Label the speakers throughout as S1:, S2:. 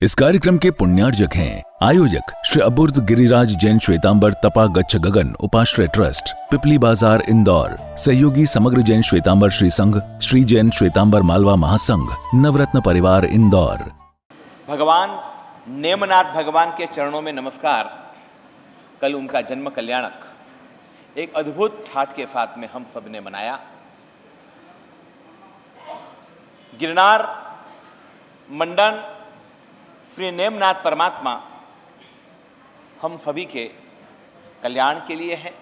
S1: इस कार्यक्रम के पुण्यार्जक हैं आयोजक श्री अबुर्द गिरिराज जैन श्वेतांबर तपा गच्छ गगन उपाश्रय ट्रस्ट, पिपली बाजार, इंदौर। सहयोगी समग्र जैन श्वेतांबर श्री संघ, श्री जैन श्वेतांबर मालवा महासंघ, नवरत्न परिवार, इंदौर।
S2: भगवान नेमनाथ भगवान के चरणों में नमस्कार। कल उनका जन्म कल्याणक एक अद्भुत ठाठ के साथ में हम सब ने मनाया। गिरनार मंडन श्री नेमनाथ परमात्मा हम सभी के कल्याण के लिए है।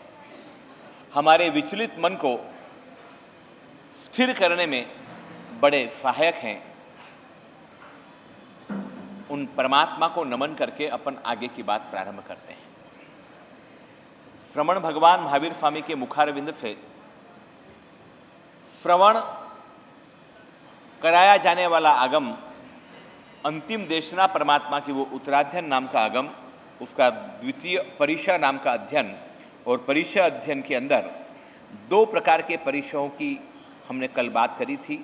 S2: हमारे विचलित मन को स्थिर करने में बड़े सहायक हैं। उन परमात्मा को नमन करके अपन आगे की बात प्रारंभ करते हैं। श्रवण भगवान महावीर स्वामी के मुखारविंद से श्रवण कराया जाने वाला आगम, अंतिम देशना परमात्मा की वो उत्तराध्ययन नाम का आगम, उसका द्वितीय परिचय नाम का अध्ययन, और परिचय अध्ययन के अंदर दो प्रकार के परिचयों की हमने कल बात करी थी।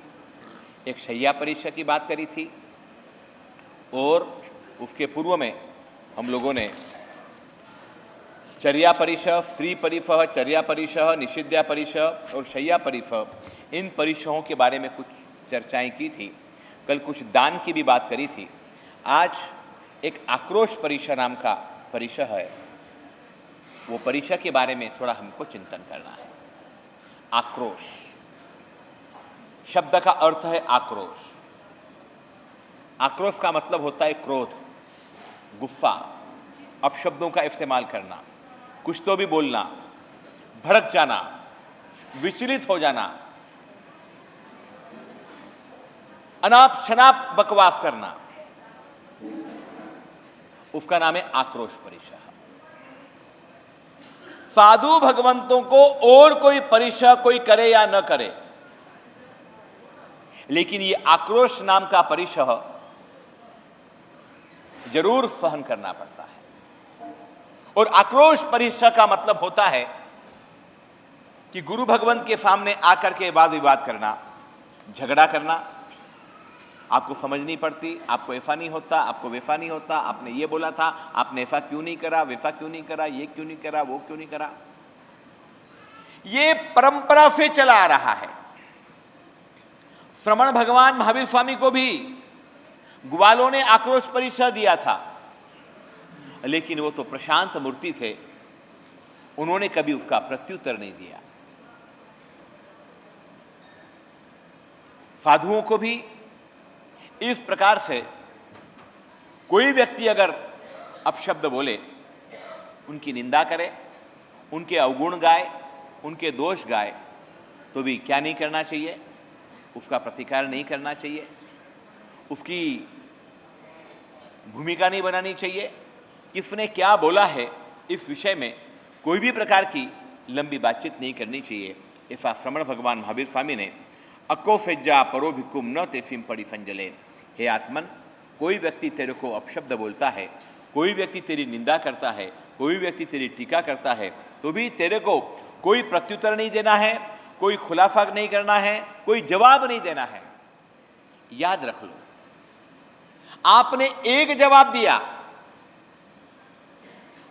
S2: एक शय्या परिचय की बात करी थी और उसके पूर्व में हम लोगों ने चर्या परिचय, स्त्री परिचय, चर्या परिचय, निषिद्धा परिचय और शय्या परिचय, इन परिचयों के बारे में कुछ चर्चाएं की थी। कल कुछ दान की भी बात करी थी। आज एक आक्रोश परिचय नाम का परिचय है। वो परिचय के बारे में थोड़ा हमको चिंतन करना है। आक्रोश शब्द का अर्थ है आक्रोश। आक्रोश का मतलब होता है क्रोध, गुस्सा, अपशब्दों का इस्तेमाल करना, कुछ तो भी बोलना, भड़क जाना, विचलित हो जाना, अनाप शनाप बकवास करना, उसका नाम है आक्रोश परिचय। साधु भगवंतों को और कोई परिचय कोई करे या न करे, लेकिन ये आक्रोश नाम का परिचय जरूर सहन करना पड़ता है। और आक्रोश परिचय का मतलब होता है कि गुरु भगवंत के सामने आकर के वाद विवाद करना, झगड़ा करना। आपको समझ नहीं पड़ती, आपको ऐसा नहीं होता, आपको वैसा नहीं होता, आपने ये बोला था, आपने ऐसा क्यों नहीं करा, वैसा क्यों नहीं करा, ये क्यों नहीं करा, वो क्यों नहीं करा। ये परंपरा से चला आ रहा है। श्रवण भगवान महावीर स्वामी को भी ग्वालों ने आक्रोश परिचय दिया था, लेकिन वो तो प्रशांत मूर्ति थे, उन्होंने कभी उसका प्रत्युत्तर नहीं दिया। साधुओं को भी इस प्रकार से कोई व्यक्ति अगर अपशब्द बोले, उनकी निंदा करे, उनके अवगुण गाए, उनके दोष गाए, तो भी क्या नहीं करना चाहिए, उसका प्रतिकार नहीं करना चाहिए, उसकी भूमिका नहीं बनानी चाहिए। किसने क्या बोला है इस विषय में कोई भी प्रकार की लंबी बातचीत नहीं करनी चाहिए। ऐसा श्रवण भगवान महावीर स्वामी ने अको फेज्जा परो भिक्कुम न तेफिम पड़ी फंजले। हे आत्मन, कोई व्यक्ति तेरे को अपशब्द बोलता है, कोई व्यक्ति तेरी निंदा करता है, कोई व्यक्ति तेरी टीका करता है, तो भी तेरे को कोई प्रत्युत्तर नहीं देना है, कोई खुलासा नहीं करना है, कोई जवाब नहीं देना है। याद रख लो, आपने एक जवाब दिया,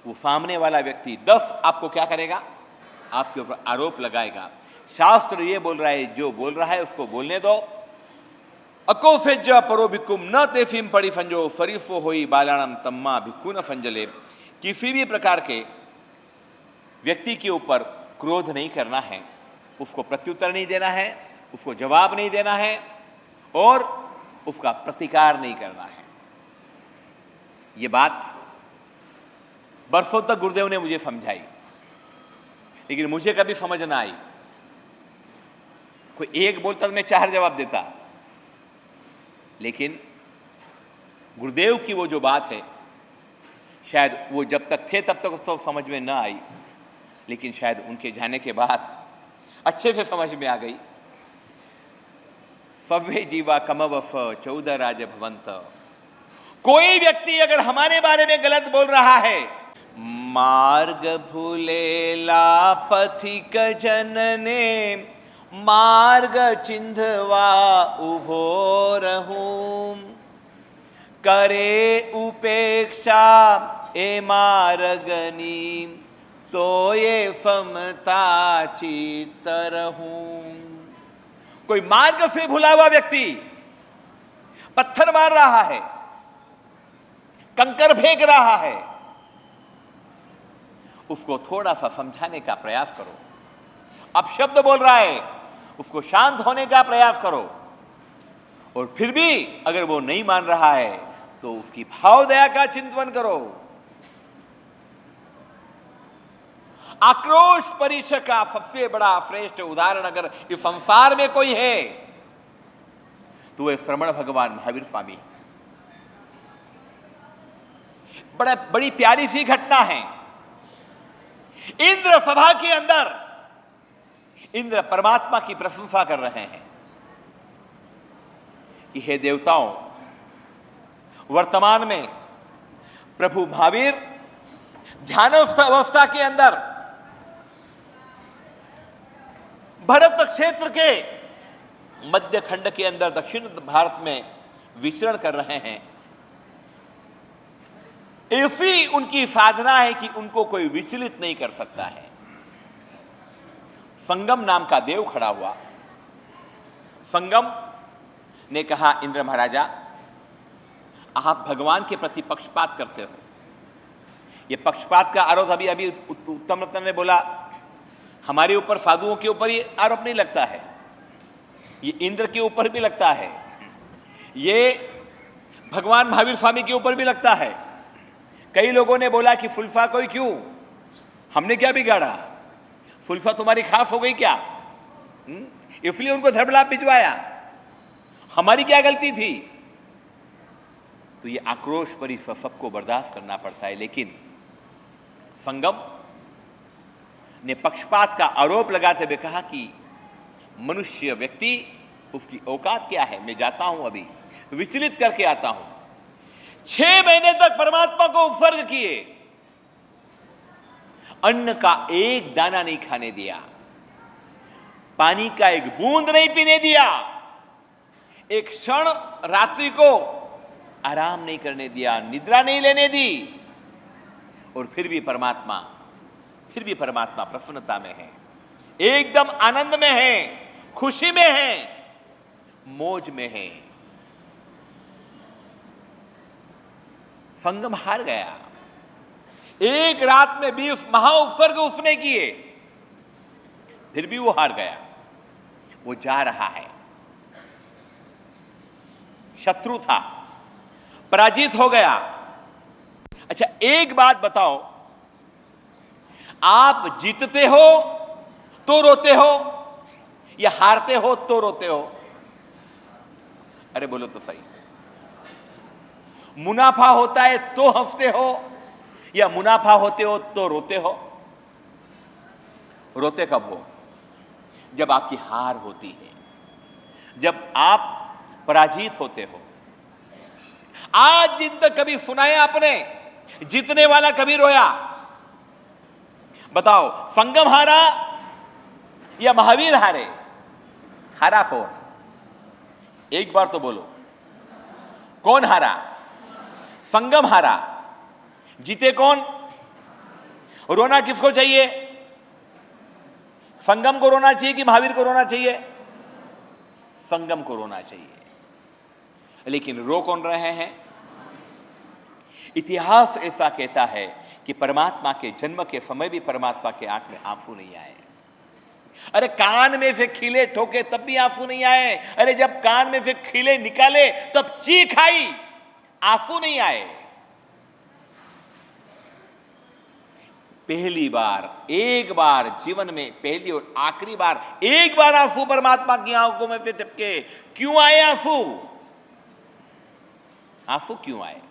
S2: वो सामने वाला व्यक्ति 10 आपको क्या करेगा, आपके ऊपर आरोप लगाएगा। शास्त्र ये बोल रहा है, जो बोल रहा है उसको बोलने दो। अको फेज्जा परो भिक्कुम न तेफिम पड़ी फंजो फरीफो होई बालाणम तम्मा भिक्कु न फंजले। किसी भी प्रकार के व्यक्ति के ऊपर क्रोध नहीं करना है, उसको प्रत्युत्तर नहीं देना है, उसको जवाब नहीं देना है और उसका प्रतिकार नहीं करना है। ये बात बरसों तक गुरुदेव ने मुझे समझाई, लेकिन मुझे कभी समझ ना आई। कोई एक बोलता तो मैं 4 जवाब देता, लेकिन गुरुदेव की वो जो बात है, शायद वो जब तक थे तब तक उसको समझ में न आई, लेकिन शायद उनके जाने के बाद अच्छे से समझ में आ गई। सव्वे जीवा कमवफ 14 राज भवंत। कोई व्यक्ति अगर हमारे बारे में गलत बोल रहा है, मार्ग भूलेला पथिक जनने मार्ग चिंधवा उभो रहूं। करे उपेक्षा ए मार्गनी, तो ये समता चित्त रहूं। कोई मार्ग से भुला हुआ व्यक्ति पत्थर मार रहा है, कंकर फेंक रहा है, उसको थोड़ा सा समझाने का प्रयास करो। अब शब्द बोल रहा है, उसको शांत होने का प्रयास करो। और फिर भी अगर वो नहीं मान रहा है तो उसकी भाव दया का चिंतन करो। आक्रोश परिचय का सबसे बड़ा श्रेष्ठ उदाहरण अगर इस संसार में कोई है तो वह श्रमण भगवान महावीर स्वामी। बड़ी प्यारी सी घटना है। इंद्र सभा के अंदर इंद्र परमात्मा की प्रशंसा कर रहे हैं कि हे देवताओं, वर्तमान में प्रभु महावीर ध्यानस्थ अवस्था के अंदर भरत क्षेत्र के मध्य खंड के अंदर दक्षिण भारत में विचरण कर रहे हैं। ऐसी उनकी साधना है कि उनको कोई विचलित नहीं कर सकता है। संगम नाम का देव खड़ा हुआ। संगम ने कहा, इंद्र महाराजा, आप भगवान के प्रति पक्षपात करते हो। ये पक्षपात का आरोप अभी उत्तम रत्न ने बोला, हमारे ऊपर साधुओं के ऊपर ये आरोप नहीं लगता है, ये इंद्र के ऊपर भी लगता है, ये भगवान महावीर स्वामी के ऊपर भी लगता है। कई लोगों ने बोला कि फुलफा कोई क्यों, हमने क्या बिगाड़ा, फुलफा तुम्हारी खास हो गई क्या, इसलिए उनको धर्मलाभ भिजवाया, हमारी क्या गलती थी। तो ये आक्रोश पर सबको बर्दाश्त करना पड़ता है। लेकिन संगम ने पक्षपात का आरोप लगाते हुए कहा कि मनुष्य व्यक्ति, उसकी औकात क्या है, मैं जाता हूं, अभी विचलित करके आता हूं। 6 महीने तक परमात्मा को उपसर्ग किए, अन्न का एक दाना नहीं खाने दिया, पानी का एक बूंद नहीं पीने दिया, एक क्षण रात्रि को आराम नहीं करने दिया, निद्रा नहीं लेने दी। और फिर भी परमात्मा प्रसन्नता में है, एकदम आनंद में है, खुशी में है, मौज में है। संगम हार गया। एक रात में 20 महाउपसर्ग उसने किए, फिर भी वो हार गया। वो जा रहा है, शत्रु था, पराजित हो गया। अच्छा, एक बात बताओ, आप जीतते हो तो रोते हो या हारते हो तो रोते हो? अरे बोलो तो सही। मुनाफा होता है तो हंसते हो या मुनाफा होते हो तो रोते हो? रोते कब हो? जब आपकी हार होती है, जब आप पराजित होते हो। आज दिन तक कभी सुनाया आपने जीतने वाला कभी रोया? बताओ, संगम हारा या महावीर हारे? हारा कौन? एक बार तो बोलो, कौन हारा? संगम हारा। जीते कौन? रोना किसको चाहिए? संगम को रोना चाहिए कि महावीर को रोना चाहिए? संगम को रोना चाहिए। लेकिन रो कौन रहे हैं? इतिहास ऐसा कहता है कि परमात्मा के जन्म के समय भी परमात्मा के आंख में आंसू नहीं आए। अरे कान में से खीले ठोके तब भी आंसू नहीं आए। अरे जब कान में से खीले निकाले तब चीख आई, आंसू नहीं आए। पहली बार, एक बार जीवन में, पहली और आखिरी बार एक बार आंसू परमात्मा की आंखों में से टपके। क्यों आए आंसू? आंसू क्यों आए?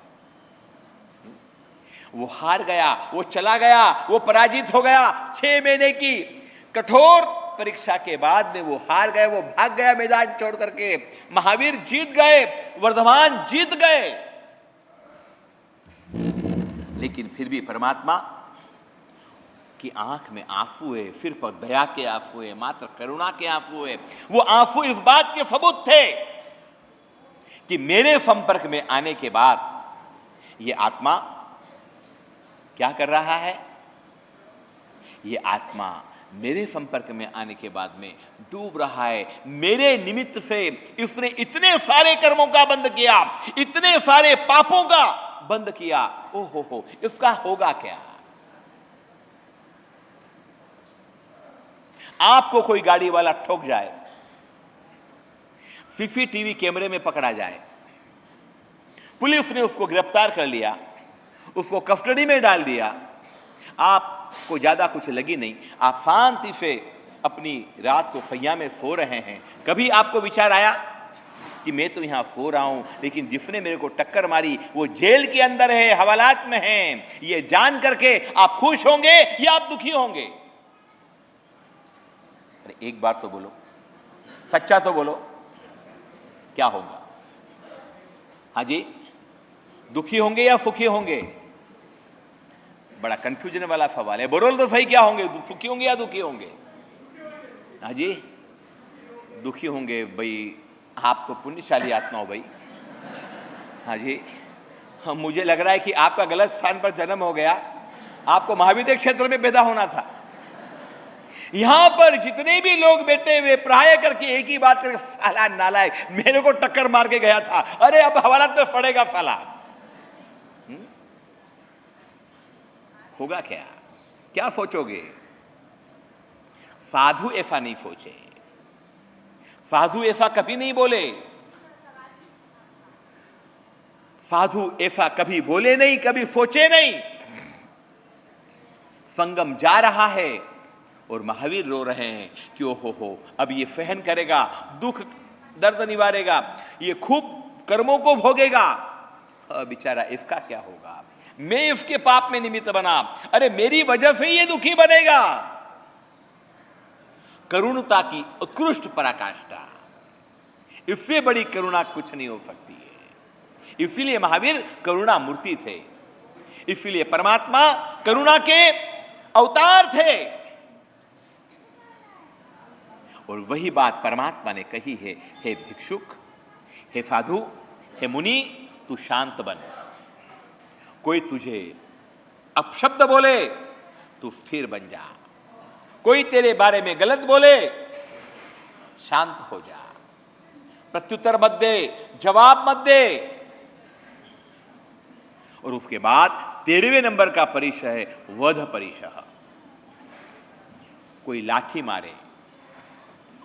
S2: वो हार गया, वो चला गया, वो पराजित हो गया। 6 महीने की कठोर परीक्षा के बाद में वो हार गए, वो भाग गया मैदान छोड़ करके। महावीर जीत गए, वर्धमान जीत गए। लेकिन फिर भी परमात्मा की आंख में आंसू है, सिर पर दया के आंसू है, मात्र करुणा के आंसू है। वो आंसू इस बात के सबूत थे कि मेरे संपर्क में आने के बाद ये आत्मा क्या कर रहा है? ये आत्मा मेरे संपर्क में आने के बाद में डूब रहा है। मेरे निमित्त से इसने इतने सारे कर्मों का बंद किया, इतने सारे पापों का बंद किया। ओ हो, इसका होगा क्या? आपको कोई गाड़ी वाला ठोक जाए, सीसीटीवी कैमरे में पकड़ा जाए, पुलिस ने उसको गिरफ्तार कर लिया, उसको कस्टडी में डाल दिया, आपको ज्यादा कुछ लगी नहीं, आप शांति से अपनी रात को सैया में सो रहे हैं। कभी आपको विचार आया कि मैं तो यहां सो रहा हूं, लेकिन जिसने मेरे को टक्कर मारी वो जेल के अंदर है, हवालात में है, ये जान करके आप खुश होंगे या आप दुखी होंगे? अरे एक बार तो बोलो, सच्चा तो बोलो, क्या होगा? हाँ जी, दुखी होंगे या सुखी होंगे? बड़ा कंफ्यूजन वाला सवाल है। बोलो तो सही, क्या होंगे? सुखी होंगे या दुखी होंगे? हाँ जी, दुखी होंगे। भाई आप तो पुण्यशाली आत्मा हो भाई। हाँ जी, हाँ, मुझे लग रहा है कि आपका गलत स्थान पर जन्म हो गया, आपको महाविद्य क्षेत्र में पैदा होना था। यहां पर जितने भी लोग बैठे हुए प्राय करके एक ही बात करके, साला नालायक, मेरे को टक्कर मार के गया था, अरे अब हवालात में पड़ेगा साला। होगा क्या? क्या सोचोगे? साधु ऐसा नहीं सोचे, साधु ऐसा कभी नहीं बोले, साधु ऐसा कभी बोले नहीं, कभी सोचे नहीं। संगम जा रहा है और महावीर रो रहे हैं कि ओ हो, अब ये सहन करेगा, दुख दर्द निवारेगा, ये खूब कर्मों को भोगेगा, बेचारा इसका क्या होगा? मैं इसके पाप में निमित्त बना, अरे मेरी वजह से ये दुखी बनेगा। करुणता की उत्कृष्ट पराकाष्ठा, इससे बड़ी करुणा कुछ नहीं हो सकती है। इसीलिए महावीर करुणा मूर्ति थे, इसीलिए परमात्मा करुणा के अवतार थे। और वही बात परमात्मा ने कही है, हे भिक्षुक, हे साधु, हे मुनि, तू शांत बन। कोई तुझे अपशब्द बोले तू स्थिर बन जा, कोई तेरे बारे में गलत बोले शांत हो जा, प्रत्युत्तर मत दे, जवाब मत दे। और उसके बाद 13वें नंबर का परिचय है वध परिचय। कोई लाठी मारे,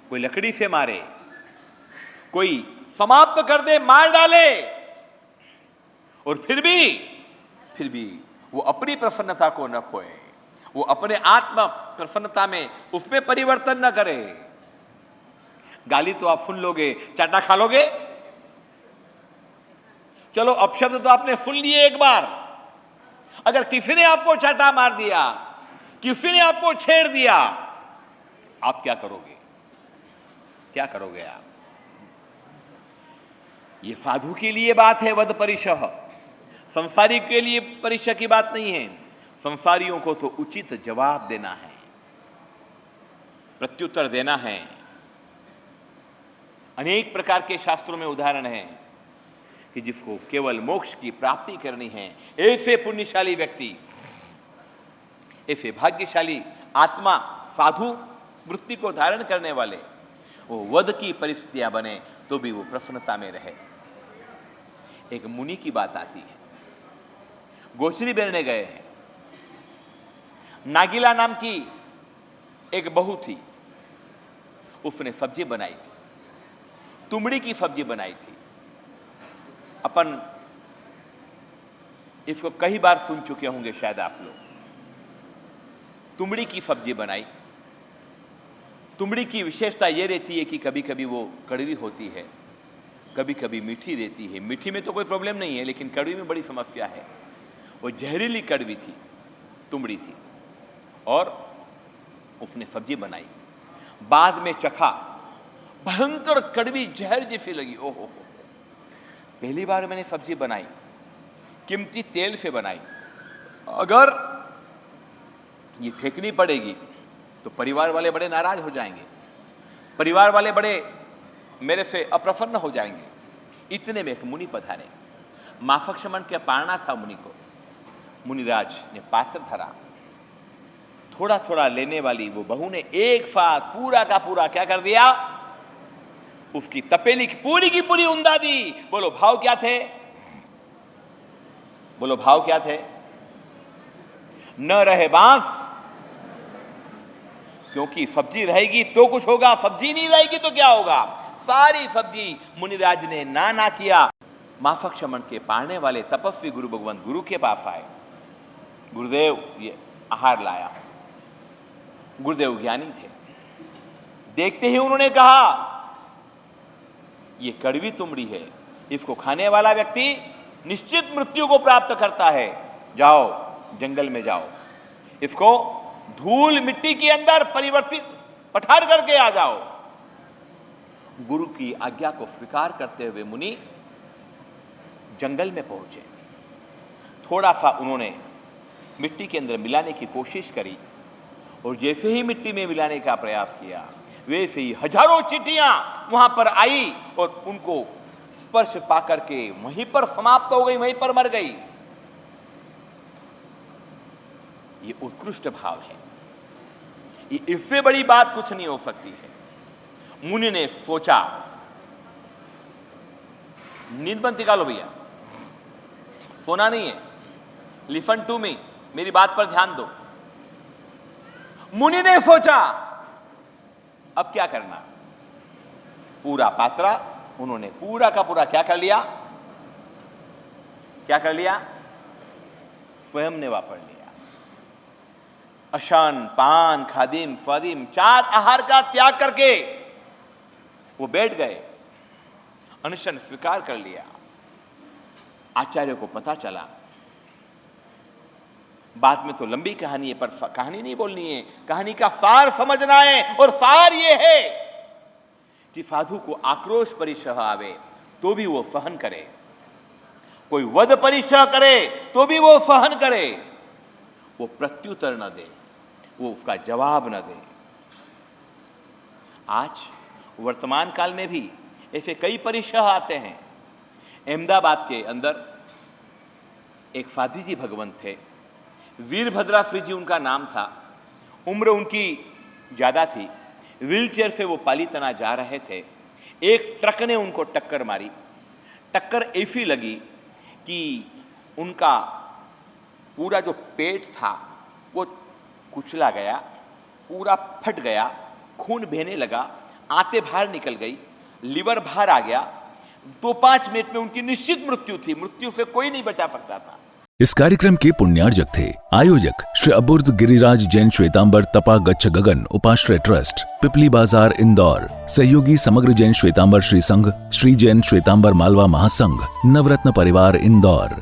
S2: कोई लकड़ी से मारे, कोई समाप्त कर दे, मार डाले, और फिर भी वो अपनी प्रसन्नता को न खोए, वो अपने आत्मा प्रसन्नता में उसमें परिवर्तन न करे। गाली तो आप सुन लोगे, चाटा खा लोगे, चलो अपशब्द तो आपने सुन लिए एक बार। अगर किसी ने आपको चाटा मार दिया, किसी ने आपको छेड़ दिया, आप क्या करोगे? क्या करोगे आप? ये साधु के लिए बात है वध परिचय, संसारी के लिए परिचय की बात नहीं है। संसारियों को तो उचित जवाब देना है, प्रत्युत्तर देना है। अनेक प्रकार के शास्त्रों में उदाहरण है कि जिसको केवल मोक्ष की प्राप्ति करनी है, ऐसे पुण्यशाली व्यक्ति, ऐसे भाग्यशाली आत्मा, साधु वृत्ति को धारण करने वाले, वो वध की परिस्थितियां बने तो भी वो प्रसन्नता में रहे। एक मुनि की बात आती है, गोचरी बेरने गए हैं, नागिला नाम की एक बहू थी, उसने सब्जी बनाई थी, तुमड़ी की सब्जी बनाई थी। अपन इसको कई बार सुन चुके होंगे शायद आप लोग। तुमड़ी की सब्जी बनाई। तुमड़ी की विशेषता यह रहती है कि कभी कभी वो कड़वी होती है, कभी कभी मीठी रहती है। मीठी में तो कोई प्रॉब्लम नहीं है, लेकिन कड़वी में बड़ी समस्या है। वो जहरीली कड़वी थी, तुमड़ी थी, और उसने सब्जी बनाई। बाद में चखा, भयंकर कड़वी जहर जैसी लगी। ओहो, पहली बार मैंने सब्जी बनाई, कीमती तेल से बनाई, अगर ये फेंकनी पड़ेगी तो परिवार वाले बड़े नाराज हो जाएंगे, परिवार वाले बड़े मेरे से अप्रसन्न हो जाएंगे, इतने में एक मुनि पधारे। माफक शमन क्या पारना था मुनि को। मुनिराज ने पात्र धरा, थोड़ा थोड़ा लेने वाली वो बहू ने एक साथ पूरा का पूरा क्या कर दिया, उसकी तपेली की पूरी उंदा दी। बोलो भाव क्या थे, बोलो भाव क्या थे। न रहे बांस, क्योंकि सब्जी रहेगी तो कुछ होगा, सब्जी नहीं रहेगी तो क्या होगा। सारी सब्जी मुनिराज ने ना किया। माफक शमन के पालने वाले तपस्वी गुरु भगवंत गुरु के पास आए। गुरुदेव ये आहार लाया। गुरुदेव ज्ञानी थे। देखते ही उन्होंने कहा ये कड़वी तुमड़ी है, इसको खाने वाला व्यक्ति निश्चित मृत्यु को प्राप्त करता है। जाओ जंगल में जाओ, इसको धूल मिट्टी के अंदर परिवर्तित पठार करके आ जाओ। गुरु की आज्ञा को स्वीकार करते हुए मुनि जंगल में पहुंचे। थोड़ा सा उन्होंने मिट्टी के अंदर मिलाने की कोशिश करी और जैसे ही मिट्टी में मिलाने का प्रयास किया वैसे ही हजारों चींटियां वहां पर आई और उनको स्पर्श पाकर के वहीं पर समाप्त हो गई, वहीं पर मर गई। ये उत्कृष्ट भाव है। ये इससे बड़ी बात कुछ नहीं हो सकती है। मुनि ने सोचा, नींद बंद निकालो भैया, सोना नहीं है, लिसन टू मी, मेरी बात पर ध्यान दो। मुनि ने सोचा अब क्या करना। पूरा पात्रा उन्होंने पूरा का पूरा क्या कर लिया, क्या कर लिया, स्वयं ने वापर लिया। अशान पान खादिम स्वादिम 4 आहार का त्याग करके वो बैठ गए, अनशन स्वीकार कर लिया। आचार्य को पता चला। बाद में तो लंबी कहानी है, पर कहानी नहीं बोलनी है, कहानी का सार समझना है। और सार ये है कि साधु को आक्रोश परिशह आवे तो भी वो सहन करे, कोई वध परिशह करे तो भी वो सहन करे, वो प्रत्युत्तर न दे, वो उसका जवाब न दे। आज वर्तमान काल में भी ऐसे कई परिशह आते हैं। अहमदाबाद के अंदर एक साधी जी भगवंत थे, वीरभद्रा श्री जी उनका नाम था। उम्र उनकी ज़्यादा थी। व्हीलचेयर से वो पालीतना जा रहे थे। एक ट्रक ने उनको टक्कर मारी। टक्कर ऐसी लगी कि उनका पूरा जो पेट था वो कुचला गया, पूरा फट गया, खून बहने लगा, आंतें बाहर निकल गई, लीवर बाहर आ गया। 2-5 मिनट में उनकी निश्चित मृत्यु थी। मृत्यु से कोई नहीं बचा सकता था।
S1: इस कार्यक्रम के पुण्यार्जक थे आयोजक श्री अबुर्द गिरिराज जैन श्वेतांबर तपा गच्छ गगन उपाश्रय ट्रस्ट, पिपली बाजार इंदौर। सहयोगी समग्र जैन श्वेतांबर श्री संघ, श्री जैन श्वेतांबर मालवा महासंघ, नवरत्न परिवार इंदौर।